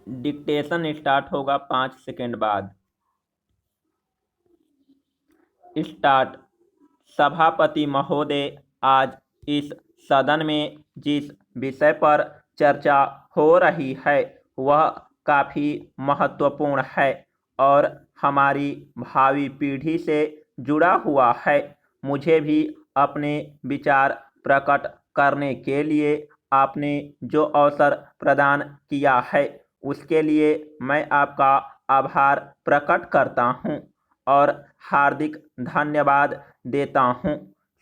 Dictation start होगा 5 second बाद। Start. सभापति महोदय, आज इस सदन में जिस विषय पर चर्चा हो रही है वह काफी महत्वपूर्ण है और हमारी भावी पीढ़ी से जुड़ा हुआ है। मुझे भी अपने विचार प्रकट करने के लिए आपने जो अवसर प्रदान किया है उसके लिए मैं आपका आभार प्रकट करता हूं और हार्दिक धन्यवाद देता हूं।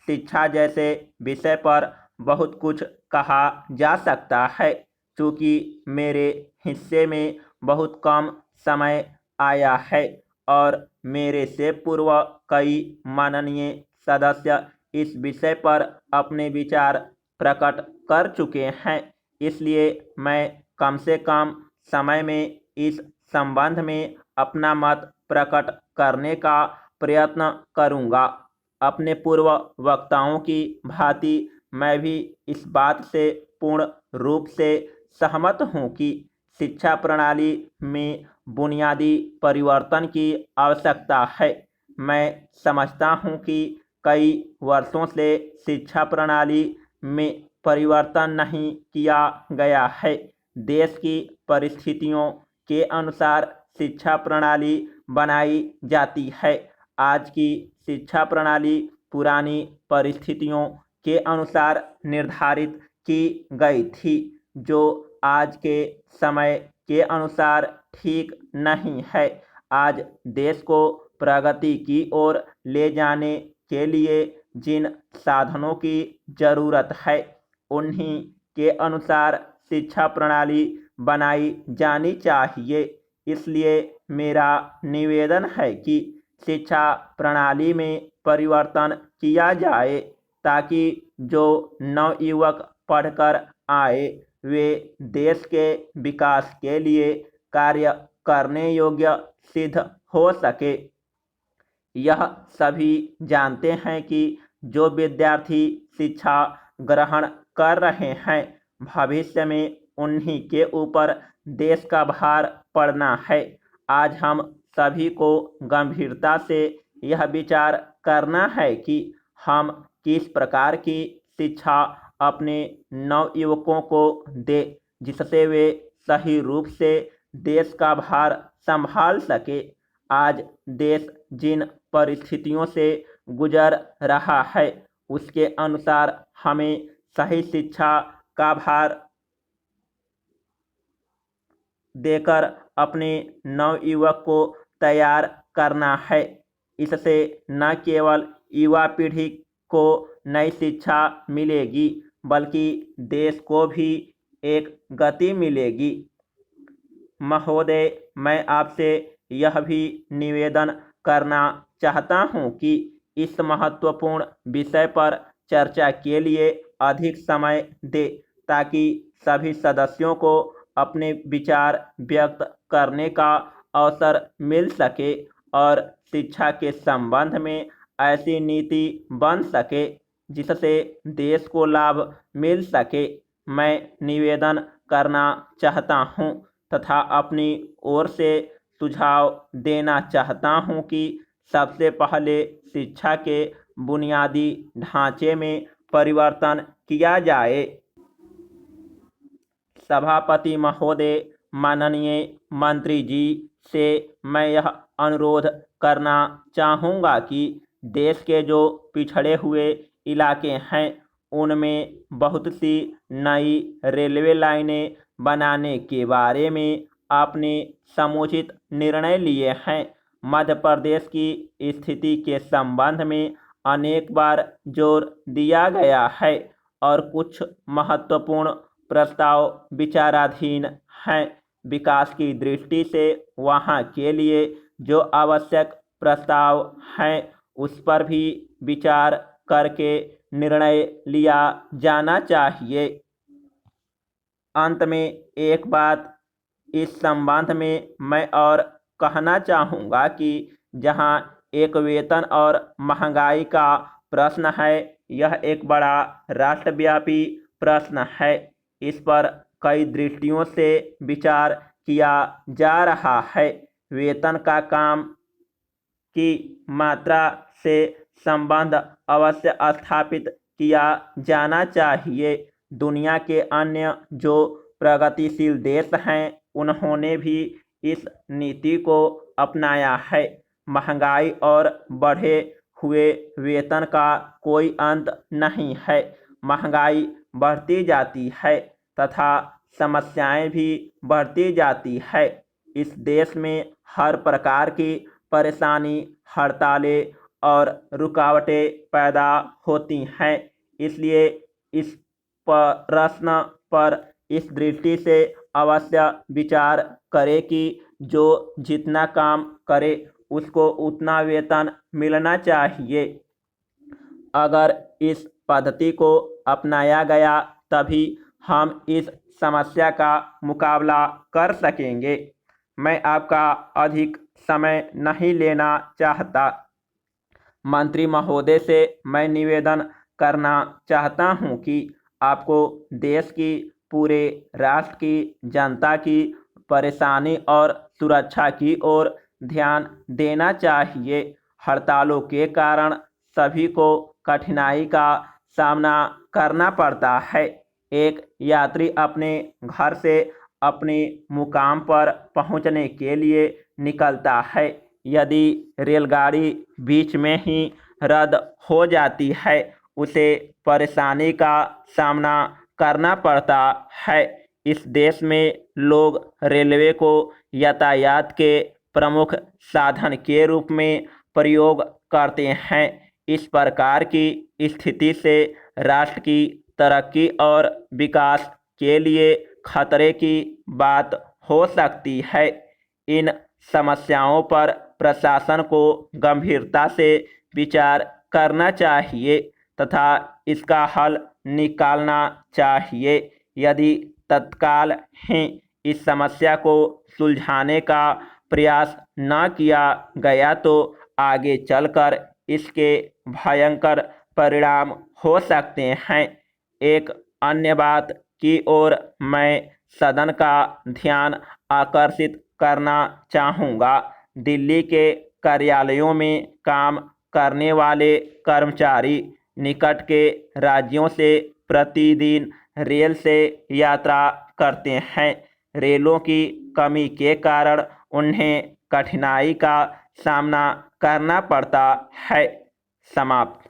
शिक्षा जैसे विषय पर बहुत कुछ कहा जा सकता है। चूँकि मेरे हिस्से में बहुत कम समय आया है और मेरे से पूर्व कई माननीय सदस्य इस विषय पर अपने विचार प्रकट कर चुके हैं, इसलिए मैं कम से कम समय में इस संबंध में अपना मत प्रकट करने का प्रयत्न करूंगा। अपने पूर्व वक्ताओं की भांति मैं भी इस बात से पूर्ण रूप से सहमत हूं कि शिक्षा प्रणाली में बुनियादी परिवर्तन की आवश्यकता है। मैं समझता हूं कि कई वर्षों से शिक्षा प्रणाली में परिवर्तन नहीं किया गया है। देश की परिस्थितियों के अनुसार शिक्षा प्रणाली बनाई जाती है। आज की शिक्षा प्रणाली पुरानी परिस्थितियों के अनुसार निर्धारित की गई थी, जो आज के समय के अनुसार ठीक नहीं है। आज देश को प्रगति की ओर ले जाने के लिए जिन साधनों की जरूरत है उन्हीं के अनुसार शिक्षा प्रणाली बनाई जानी चाहिए। इसलिए मेरा निवेदन है कि शिक्षा प्रणाली में परिवर्तन किया जाए ताकि जो नवयुवक पढ़कर आए वे देश के विकास के लिए कार्य करने योग्य सिद्ध हो सके। यह सभी जानते हैं कि जो विद्यार्थी शिक्षा ग्रहण कर रहे हैं भविष्य में उन्हीं के ऊपर देश का भार पड़ना है। आज हम सभी को गंभीरता से यह विचार करना है कि हम किस प्रकार की शिक्षा अपने नवयुवकों को दे जिससे वे सही रूप से देश का भार संभाल सके। आज देश जिन परिस्थितियों से गुजर रहा है उसके अनुसार हमें सही शिक्षा का भार देकर अपने नवयुवक को तैयार करना है। इससे न केवल युवा पीढ़ी को नई शिक्षा मिलेगी बल्कि देश को भी एक गति मिलेगी। महोदय, मैं आपसे यह भी निवेदन करना चाहता हूं कि इस महत्वपूर्ण विषय पर चर्चा के लिए अधिक समय दें ताकि सभी सदस्यों को अपने विचार व्यक्त करने का अवसर मिल सके और शिक्षा के संबंध में ऐसी नीति बन सके जिससे देश को लाभ मिल सके। मैं निवेदन करना चाहता हूं तथा अपनी ओर से सुझाव देना चाहता हूं कि सबसे पहले शिक्षा के बुनियादी ढांचे में परिवर्तन किया जाए। सभापति महोदय, माननीय मंत्री जी से मैं यह अनुरोध करना चाहूँगा कि देश के जो पिछड़े हुए इलाके हैं उनमें बहुत सी नई रेलवे लाइनें बनाने के बारे में आपने समुचित निर्णय लिए हैं। मध्य प्रदेश की स्थिति के संबंध में अनेक बार जोर दिया गया है और कुछ महत्वपूर्ण प्रस्ताव विचाराधीन हैं। विकास की दृष्टि से वहां के लिए जो आवश्यक प्रस्ताव हैं उस पर भी विचार करके निर्णय लिया जाना चाहिए। अंत में एक बात इस संबंध में मैं और कहना चाहूँगा कि जहां एक वेतन और महंगाई का प्रश्न है, यह एक बड़ा राष्ट्रव्यापी प्रश्न है। इस पर कई दृष्टियों से विचार किया जा रहा है। वेतन का काम की मात्रा से संबंध अवश्य स्थापित किया जाना चाहिए। दुनिया के अन्य जो प्रगतिशील देश हैं उन्होंने भी इस नीति को अपनाया है। महंगाई और बढ़े हुए वेतन का कोई अंत नहीं है। महंगाई बढ़ती जाती है तथा समस्याएं भी बढ़ती जाती है। इस देश में हर प्रकार की परेशानी, हड़तालें और रुकावटें पैदा होती हैं। इसलिए इस प्रश्न पर इस दृष्टि से अवश्य विचार करें कि जो जितना काम करे उसको उतना वेतन मिलना चाहिए। अगर इस पद्धति को अपनाया गया तभी हम इस समस्या का मुकाबला कर सकेंगे। मैं आपका अधिक समय नहीं लेना चाहता। मंत्री महोदय से मैं निवेदन करना चाहता हूं कि आपको देश की, पूरे राष्ट्र की जनता की परेशानी और सुरक्षा की ओर ध्यान देना चाहिए। हड़तालों के कारण सभी को कठिनाई का सामना करना पड़ता है। एक यात्री अपने घर से अपने मुकाम पर पहुंचने के लिए निकलता है। यदि रेलगाड़ी बीच में ही रद्द हो जाती है उसे परेशानी का सामना करना पड़ता है। इस देश में लोग रेलवे को यातायात के प्रमुख साधन के रूप में प्रयोग करते हैं। इस प्रकार की स्थिति से राष्ट्र की तरक्की और विकास के लिए खतरे की बात हो सकती है। इन समस्याओं पर प्रशासन को गंभीरता से विचार करना चाहिए तथा इसका हल निकालना चाहिए। यदि तत्काल ही इस समस्या को सुलझाने का प्रयास न किया गया तो आगे चलकर इसके भयंकर परिणाम हो सकते हैं। एक अन्य बात की ओर मैं सदन का ध्यान आकर्षित करना चाहूँगा। दिल्ली के कार्यालयों में काम करने वाले कर्मचारी निकट के राज्यों से प्रतिदिन रेल से यात्रा करते हैं। रेलों की कमी के कारण उन्हें कठिनाई का सामना करना पड़ता है। समाप्त।